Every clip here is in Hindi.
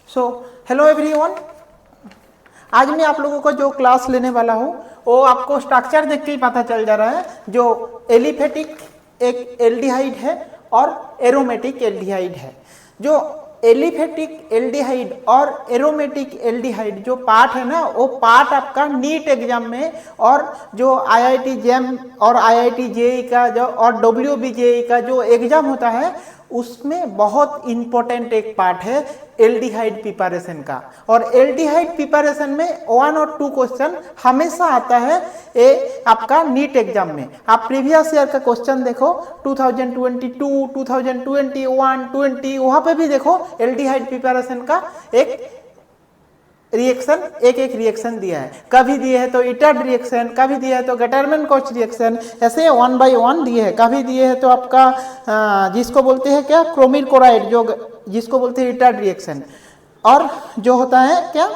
सो हेलो एवरीवन, आज मैं आप लोगों को जो क्लास लेने वाला हूँ वो आपको स्ट्रक्चर देख के ही पता चल जा रहा है। जो एलिफेटिक एक एल्डिहाइड है और एरोमेटिक एल्डिहाइड है। जो एलिफेटिक एल्डिहाइड और एरोमेटिक एल्डिहाइड जो पार्ट है ना, वो पार्ट आपका नीट एग्जाम में और जो आईआईटी जेम और आईआईटी जेईई का जो और डब्ल्यूबीजेईई का जो एग्जाम होता है उसमें बहुत इंपॉर्टेंट एक पार्ट है एल्डिहाइड प्रिपरेशन का। और एल्डिहाइड प्रिपरेशन में 1 और 2 क्वेश्चन हमेशा आता है ये आपका नीट एग्जाम में। आप प्रीवियस ईयर का क्वेश्चन देखो 2022, 2021, 20 वहां पे भी देखो एल्डिहाइड प्रिपरेशन का एक रिएक्शन एक रिएक्शन दिया है। कभी दिए है तो इटर्ड रिएक्शन, कभी दिया है तो गटरमैन कोच रिएक्शन, ऐसे 1 by 1 दिए है। कभी दिए है तो आपका जिसको बोलते हैं क्या क्रोमिल क्लोराइड, जो जिसको बोलते हैं इटर्ड रिएक्शन, और जो होता है क्या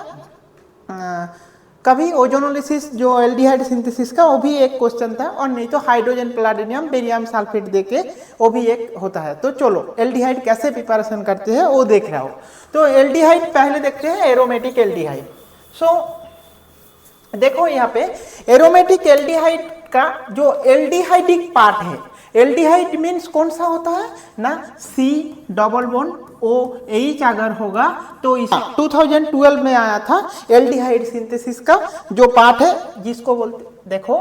कभी ओजोनोलिसिस जो एल्डिहाइड सिंथेसिस का वो भी एक क्वेश्चन था, और नहीं तो हाइड्रोजन प्लाटिनियम बेरियम सल्फेट देके वो भी एक होता है। तो चलो एल्डिहाइड कैसे प्रिपरेशन करते हैं वो देख रहा हो। तो एल्डिहाइड पहले देखते हैं एरोमेटिक एल्डिहाइड। सो देखो यहाँ पे एरोमेटिक एल्डिहाइड का जो एल्डिहाइडिक पार्ट है, एल्डिहाइड मीन्स कौन सा होता है ना, C double bond O H अगर होगा तो इस 2012 में आया था एल्डिहाइड सिंथेसिस का जो पार्ट है जिसको बोलते देखो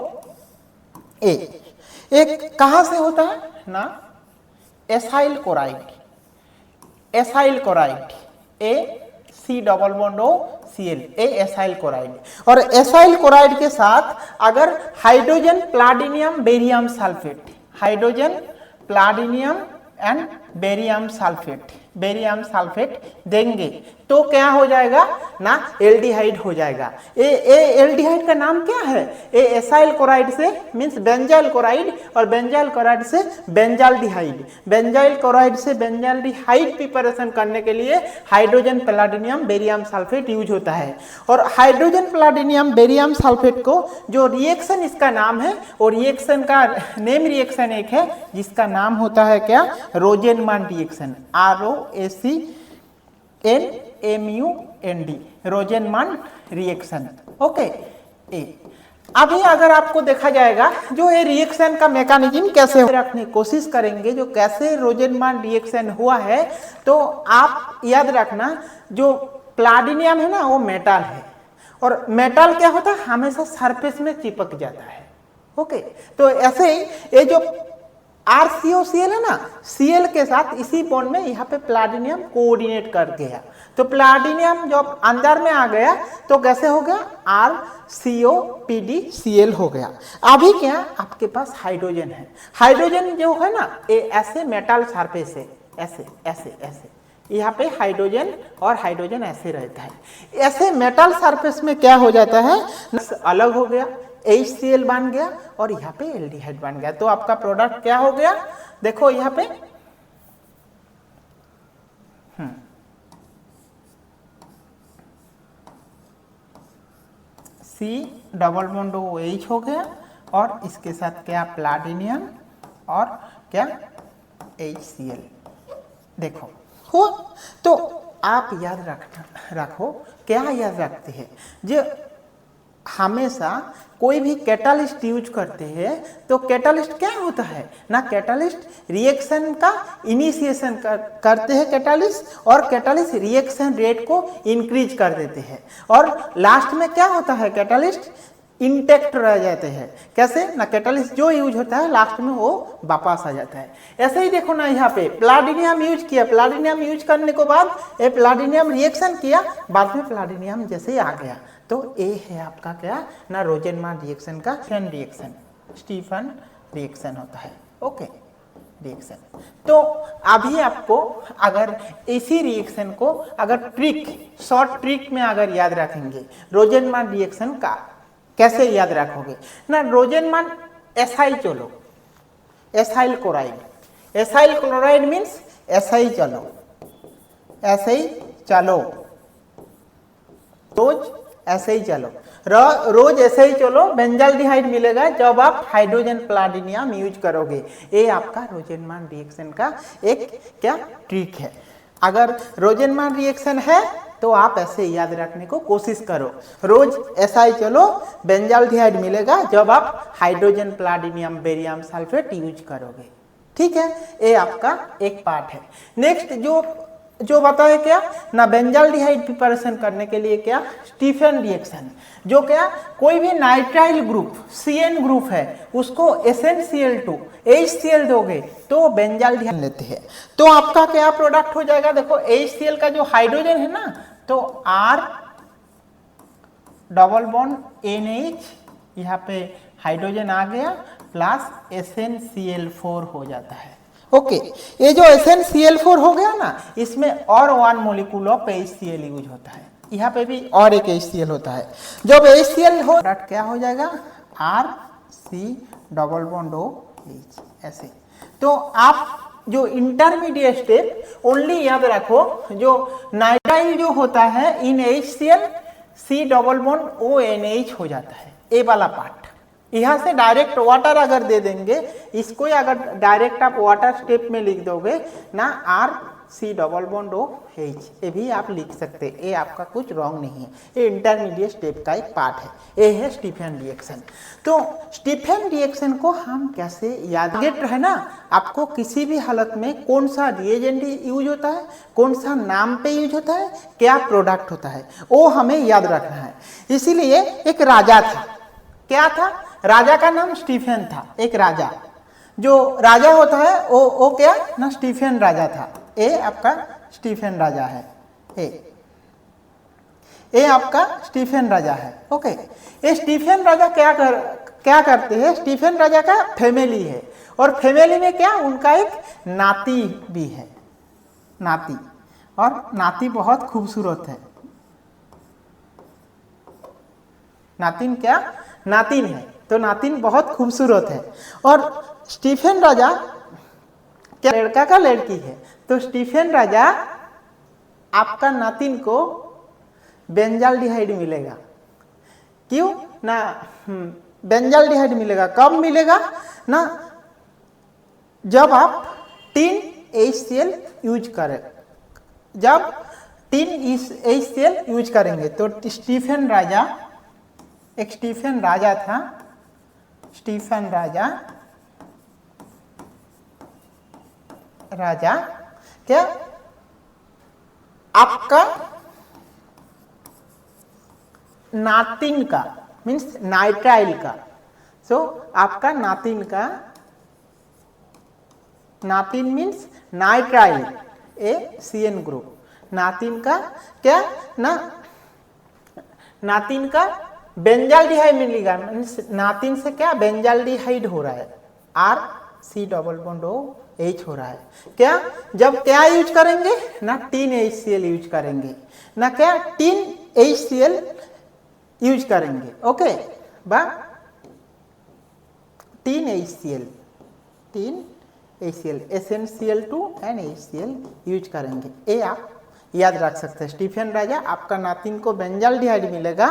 एक कहां से होता है ना, acyl chloride, acyl chloride A C double bond O Cl A acyl chloride. और एसाइल क्लोराइड के साथ अगर hydrogen platinum barium sulphate, hydrogen platinum and barium sulphate देंगे तो क्या हो जाएगा ना, एल्डिहाइड हो जाएगा। ए एल्डिहाइड का नाम क्या है, ए एसाइल क्लोराइड से मींस बेंजाइल क्लोराइड, और बेंजाइल क्लोराइड से बेंजाल्डिहाइड, बेंजाइल क्लोराइड से बेंजाल्डिहाइड प्रिपरेशन करने के लिए hydrogen platinum barium sulphate use होता है। और हाइड्रोजन प्लाटिनियम बेरियम सल्फेट को जो रिएक्शन इसका नाम है, और रिएक्शन का नेम रिएक्शन एक है जिसका नाम होता है क्या, रोजेनमान रिएक्शन, ROACNMUND, रोजेनमान रिएक्शन। ओके, अभी अगर आपको देखा जाएगा जो ये रिएक्शन का मैकेनिज्म कैसे रखने की कोशिश करेंगे, जो कैसे रोजेनमान रिएक्शन हुआ है, तो आप याद रखना जो प्लाटिनियम है ना वो मेटल है, और मेटल क्या होता है हमेशा सरफेस में चिपक जाता है। ओके, तो ऐसे ही ये जो RCOCl है ना, Cl के साथ इसी बॉन्ड में यहाँ पे प्लाटिनियम कोऑर्डिनेट कर गया, तो प्लाटिनियम जब अंदर में आ गया तो कैसे हो गया, RCOPDCl हो गया। अभी क्या आपके पास हाइड्रोजन है, हाइड्रोजन जो है ना ये ऐसे मेटल सरफेस है, ऐसे ऐसे ऐसे यहाँ पे हाइड्रोजन और हाइड्रोजन ऐसे रहता है, ऐसे मेटल सरफेस में क्या हो जाता है, अलग हो गया, HCl बन गया और यहाँ पे एल्डिहाइड बन गया। तो आपका प्रोडक्ट क्या हो गया, देखो यहाँ पे C डबल बॉन्ड OH हो गया, और इसके साथ क्या प्लाटिनियम और क्या HCl, देखो हो। तो आप याद रखो क्या याद रखते हैं, जो हमेशा कोई भी कैटालिस्ट यूज करते हैं तो कैटालिस्ट क्या होता है ना, कैटालिस्ट रिएक्शन का इनिशिएशन करते हैं कैटालिस्ट, और कैटालिस्ट रिएक्शन रेट को इंक्रीज कर देते हैं, और लास्ट में क्या होता है कैटालिस्ट इंटेक्ट रह जाते हैं। कैसे ना, कैटालिस्ट जो यूज होता है लास्ट में वो वापस आ जाता है। ऐसे ही देखो ना, यहाँ पे प्लाटिनियम यूज किया, प्लाटिनियम यूज करने के बाद ये प्लाटिनियम रिएक्शन किया, बाद में प्लाटिनियम जैसे आ गया, तो ये है आपका क्या ना रोजेनमान रिएक्शन का स्टीफन रिएक्शन होता है। Okay, reaction. तो अभी आपको अगर इसी रिएक्शन को अगर शॉर्ट ट्रिक में अगर याद रखेंगे, रोजेनमान रिएक्शन का कैसे याद रखोगे ना, रोजेनमान एसाइल चलो, acyl chloride, acyl chloride means ऐसा ही चलो, ऐसे ही चलो, रोज ऐसे ही चलो, रोज ऐसे ही चलो, बेंजाल्डिहाइड मिलेगा जब आप हाइड्रोजन प्लाटिनियम यूज करोगे। ये आपका रोजेनमान रिएक्शन का एक क्या ट्रिक है। अगर रोजेनमान रिएक्शन है तो आप ऐसे याद रखने को कोशिश करो। रोज ऐसा ही चलो, बेंजाल्डिहाइड मिलेगा जब आप hydrogen platinum barium sulphate use करोगे। ठीक है, ये आपका एक पार्ट है। नेक्स्ट जो बताए क्या ना, बेंजाल्डिहाइड प्रिपरेशन करने के लिए क्या, स्टीफन रिएक्शन, जो क्या कोई भी नाइट्राइल ग्रुप CN ग्रुप है उसको SnCl2 HCl दोगे तो बेंजाल्डिहाइड लेते हैं, तो आपका क्या प्रोडक्ट हो जाएगा। देखो HCl का जो हाइड्रोजन है ना, तो R डबल बॉन्ड NH, यहाँ पे हाइड्रोजन आ गया प्लस SnCl4 हो जाता है। ओके, ये जो SnCl4 हो गया ना, इसमें और 1 मोलिक्यूल ऑफ HCl यूज होता है, यहाँ पे भी और एक HCl होता है। जब HCl हो क्या हो जाएगा, RC डबल बॉन्ड OH ऐसे। तो आप जो इंटरमीडिएट स्टेप ओनली याद रखो, जो नाइट्राइल जो होता है इन HCl C double bond ONH हो जाता है, ए वाला पार्ट। यहाँ से डायरेक्ट वाटर अगर दे देंगे, इसको अगर डायरेक्ट आप वाटर स्टेप में लिख दोगे ना, RC डबल बॉन्ड OH, ये भी आप लिख सकते, ये आपका कुछ रॉन्ग नहीं है, ये इंटरमीडिएट स्टेप का एक पार्ट है, ये है स्टीफन रिएक्शन। तो स्टीफन रिएक्शन को हम कैसे याद, गेट है ना, आपको किसी भी हालत में कौन सा रिएजेंट यूज होता है, कौन सा नाम पे यूज होता है, क्या प्रोडक्ट होता है, वो हमें याद रखना है। इसीलिए एक राजा था, क्या था, राजा का नाम स्टीफन था। एक राजा, जो राजा होता है वो क्या ना, स्टीफन राजा था। ये आपका स्टीफन राजा है, ये आपका स्टीफन राजा है। ओके, ये स्टीफन राजा क्या करते हैं, स्टीफन राजा का फैमिली है, और फैमिली में क्या उनका एक नाती भी है, नाती, और नाती बहुत खूबसूरत है। नातिन क्या, नातिन है, तो नातिन बहुत खूबसूरत है। और स्टीफन राजा क्या लड़का का लड़की है, तो स्टीफन राजा आपका नातिन को बेंजाल्डिहाइड मिलेगा। क्यों ना, बेंजाल्डिहाइड मिलेगा कब मिलेगा ना, जब आप 3 HCl यूज करें, जब 3 HCl यूज करेंगे। तो स्टीफन राजा, एक स्टीफन राजा था, स्टीफन राजा क्या आपका नातिन का मीन्स नाइट्राइल का, सो आपका नातिन का, नातिन मीन्स नाइट्राइल CN ग्रुप, नातिन का क्या ना, नातिन का बेंजाल्डिहाइड मिलेगा, मीन्स नातिन से क्या बेंजाल्डिहाइड हो रहा है, RC डबल बॉन्ड OH हो रहा है। क्या जब क्या यूज करेंगे ना, 3 HCl यूज करेंगे ना, क्या 3 HCl यूज करेंगे। ओके, बा 3 HCl SnCl2 and HCl use करेंगे। ये आप याद रख सकते हैं, स्टीफन राजा आपका नातिन को बेंजाल्डिहाइड मिलेगा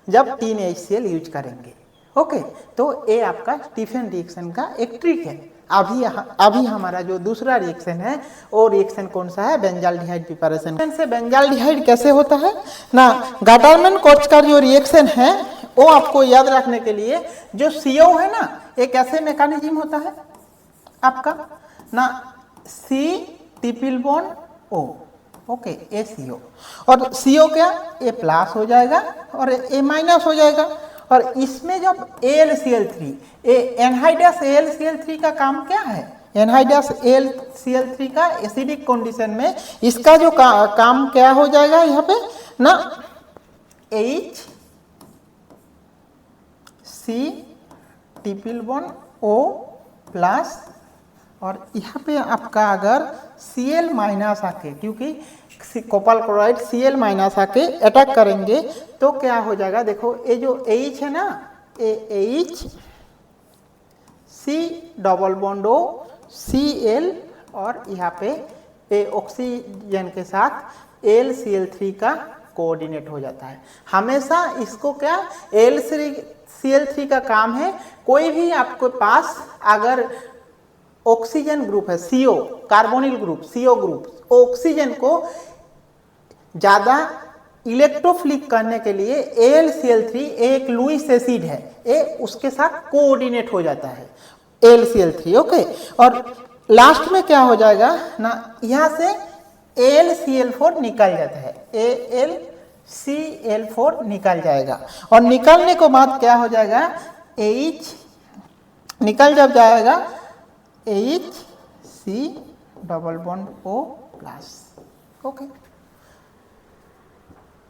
जब 3 HCl यूज करेंगे। ओके, तो ये आपका स्टीफन रिएक्शन का एक ट्रिक है। अभी हमारा जो दूसरा रिएक्शन है, वो रिएक्शन कौन सा है, बेंजाल्डिहाइड प्रिपरेशन से बेंजाल्डिहाइड कैसे होता है ना, गाटरमैन कोच का जो रिएक्शन है वो आपको याद रखने के लिए, जो CO है ना, एक ऐसे मैकेनिज्म होता है आपका ना, C triple bond O, okay, A CO, और CO क्या A प्लस हो जाएगा और A माइनस हो जाएगा। और इसमें जब AlCl3, एनहाइड्रस AlCl3 का काम क्या है, एनहाइड्रस AlCl3 का एसिडिक कंडीशन में इसका जो काम क्या हो जाएगा, यहाँ पे ना HC triple bond O plus, और यहाँ पे आपका अगर Cl माइनस आके, क्योंकि कॉपर क्लोराइड Cl माइनस आके अटैक करेंगे तो क्या हो जाएगा, देखो ये जो H है ना, ये H C double bond O Cl, और यहाँ पे ये ऑक्सीजन के साथ AlCl3 का कोऑर्डिनेट हो जाता है। हमेशा इसको क्या AlCl3 का काम है, कोई भी आपके पास अगर ऑक्सीजन ग्रुप है, CO carbonyl group, CO group, oxygen को ज़्यादा इलेक्ट्रोफिलिक करने के लिए AlCl3 एक लुईस एसिड है, ये उसके साथ कोऑर्डिनेट हो जाता है AlCl3। ओके, और लास्ट में क्या हो जाएगा ना, यहाँ से AlCl4 निकल जाता है, AlCl4 निकल जाएगा, और निकलने के बाद क्या हो जाएगा, H निकल जब जाएगा HC double bond O plus. Okay,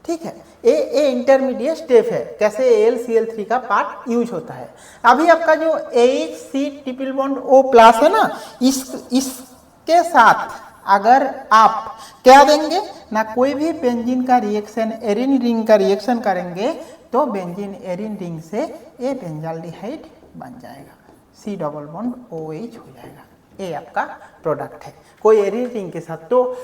ठीक है, ये इंटरमीडिएट स्टेप है, कैसे AlCl3 का पार्ट यूज होता है। अभी आपका जो HC triple bond O plus है ना, इसके साथ अगर आप क्या देंगे ना, कोई भी बेंजीन का रिएक्शन एरिन रिंग का रिएक्शन करेंगे तो बेंजीन एरिन रिंग से ये बेंजाल्डिहाइड बन जाएगा, C डबल बॉन्ड OH हो जाएगा, ये आपका प्रोडक्ट है। कोई एरिन रिंग के साथ तो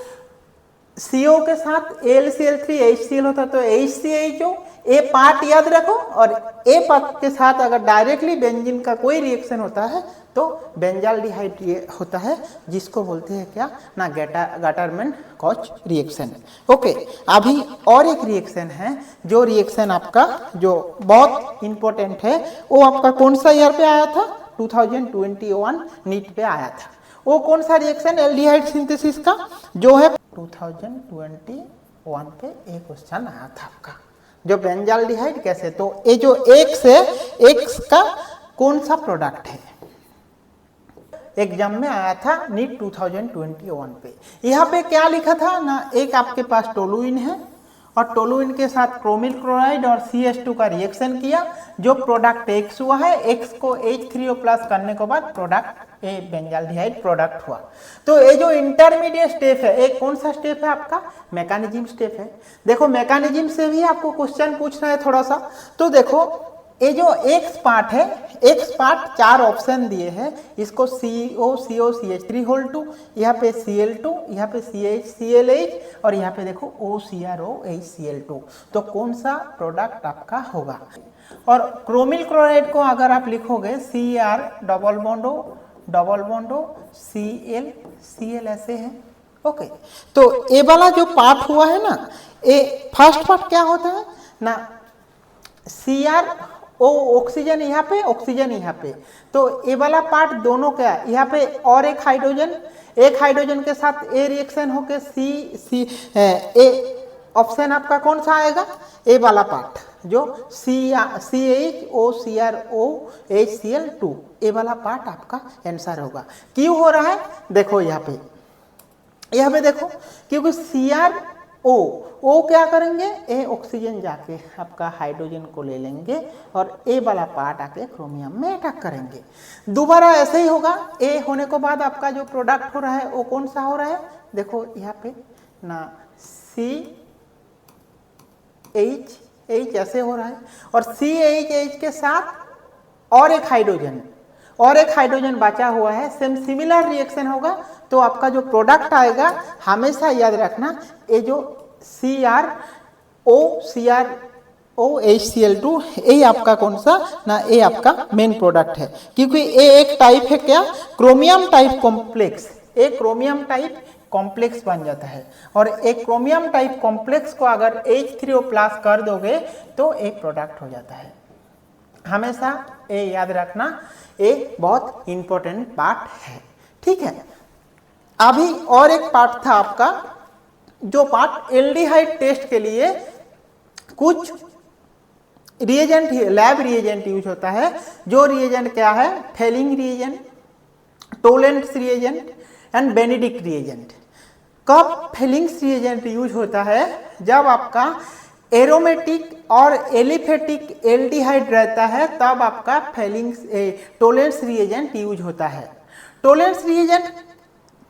CO के साथ AlCl3 HCl होता है तो HCHO, ए पार्ट याद रखो, और ए पार्ट के साथ अगर डायरेक्टली बेंजीन का कोई रिएक्शन होता है तो बेंजाल्डिहाइड होता है, जिसको बोलते हैं क्या ना, गटरमैन कॉच रिएक्शन। ओके, अभी और एक रिएक्शन है, जो रिएक्शन आपका जो बहुत इंपॉर्टेंट है, वो आपका कौन सा ईयर पे आया था, 2021 नीट पे आया था। वो कौन सा रिएक्शन, एल्डिहाइड सिंथेसिस का, जो है 2021 पे एक क्वेश्चन आया था आपका, जो बेंजाल्डिहाइड कैसे, तो ये जो X है, X का कौन सा प्रोडक्ट है, एग्जाम में आया था नीट 2021 पे। यहाँ पे क्या लिखा था ना, एक आपके पास टोलुइन है और टोलुइन के साथ क्रोमिल क्लोराइड और CH2 का रिएक्शन किया, जो प्रोडक्ट X हुआ है, X को H3O प्लस करने के बाद प्रोडक्ट ए बेंजाल्डिहाइड प्रोडक्ट हुआ। तो ये जो इंटरमीडिएट स्टेप है, एक कौन सा स्टेप है आपका, मैकेनिज्म स्टेप है। देखो मैकेनिज्म से भी आपको क्वेश्चन पूछना है थोड़ा सा, तो देखो ये जो X पार्ट है, X पार्ट 4 ऑप्शन दिए हैं, इसको COCH3 यहाँ पे Cl2, यहाँ पे CH और यहाँ पे देखो OCrOHCl2, तो कौन सा प्रोडक्ट आपका होगा। और क्रोमिल क्लोराइड को अगर आप लिखोगे Cr double bond O Cl ऐसे है। ओके, तो ये वाला जो पार्ट हुआ है ना, ये फर्स्ट पार्ट क्या होता है ना, Cr O ऑक्सीजन यहाँ पे, ऑक्सीजन यहाँ पे, तो ये वाला पार्ट दोनों क्या, यहाँ पे और एक हाइड्रोजन के साथ ए रिएक्शन होके ए ऑप्शन आपका कौन सा आएगा, ए वाला पार्ट, जो CHOCrOHCl2, ए वाला पार्ट आपका आंसर होगा। क्यों हो रहा है, देखो यहाँ पे देखो, क्योंकि O क्या करेंगे, ए ऑक्सीजन जाके आपका हाइड्रोजन को ले लेंगे और ए वाला पार्ट आके क्रोमियम में अटैक करेंगे। दोबारा ऐसे ही होगा, ए होने के बाद आपका जो प्रोडक्ट हो रहा है वो कौन सा हो रहा है, देखो यहाँ पे ना CH ऐसे हो रहा है, और CH के साथ और एक हाइड्रोजन बचा हुआ है, सेम सिमिलर रिएक्शन होगा, तो आपका जो प्रोडक्ट आएगा, हमेशा याद रखना, ये जो CrOHCl2, ये आपका कौन सा ना, ये आपका मेन प्रोडक्ट है, क्योंकि ये एक टाइप है क्या, क्रोमियम टाइप कॉम्प्लेक्स, एक क्रोमियम टाइप कॉम्प्लेक्स बन जाता है, और एक क्रोमियम टाइप कॉम्प्लेक्स को अगर H3O प्लस कर दोगे तो एक प्रोडक्ट हो जाता है। हमेशा ये याद रखना, ये बहुत इंपॉर्टेंट पार्ट है, ठीक है। अभी और एक पार्ट था आपका, जो पार्ट एल्डिहाइड टेस्ट के लिए कुछ रिएजेंट, लैब रिएजेंट यूज होता है, जो रिएजेंट क्या है, Fehling reagent, Tollens reagent and Benedict reagent. कब फेलिंग्स रिएजेंट यूज होता है, जब आपका एरोमेटिक और एलिफेटिक एल्डिहाइड रहता है, तब आपका फेलिंग्स टोलेंट्स रिएजेंट यूज होता है। टोलेंट्स रिएजेंट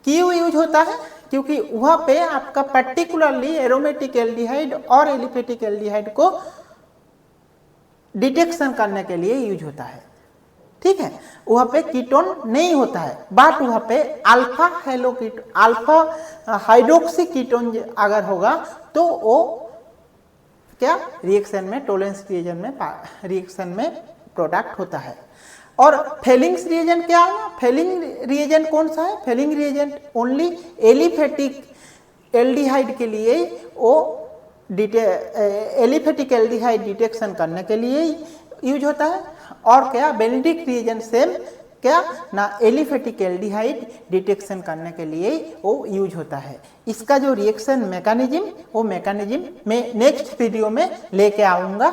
क्यों यूज होता है, क्योंकि वहाँ पे आपका पर्टिकुलरली एरोमेटिक एल्डिहाइड और एलिफेटिक एल्डिहाइड को डिटेक्शन करने के लिए यूज होता है, ठीक है। वहाँ पे कीटोन नहीं होता है, बट वहाँ पे अल्फा हाइड्रोक्सी कीटोन अगर होगा तो वो क्या रिएक्शन में, टोलेंस रिएक्शन में प्रोडक्ट होता है। और फेलिंग्स रिएजेंट क्या है, फेलिंग रिएजेंट कौन सा है, Fehling reagent only aliphatic aldehyde के लिए वो एलिफेटिक एल्डिहाइड डिटेक्शन करने के लिए यूज होता है। और क्या बेनेडिक्ट रिएजेंट सेम क्या ना एलिफेटिक एल्डिहाइड डिटेक्शन करने के लिए वो यूज होता है। इसका जो रिएक्शन मैकेनिज्म वो मैकेनिज्म मैं नेक्स्ट वीडियो में लेके आऊँगा।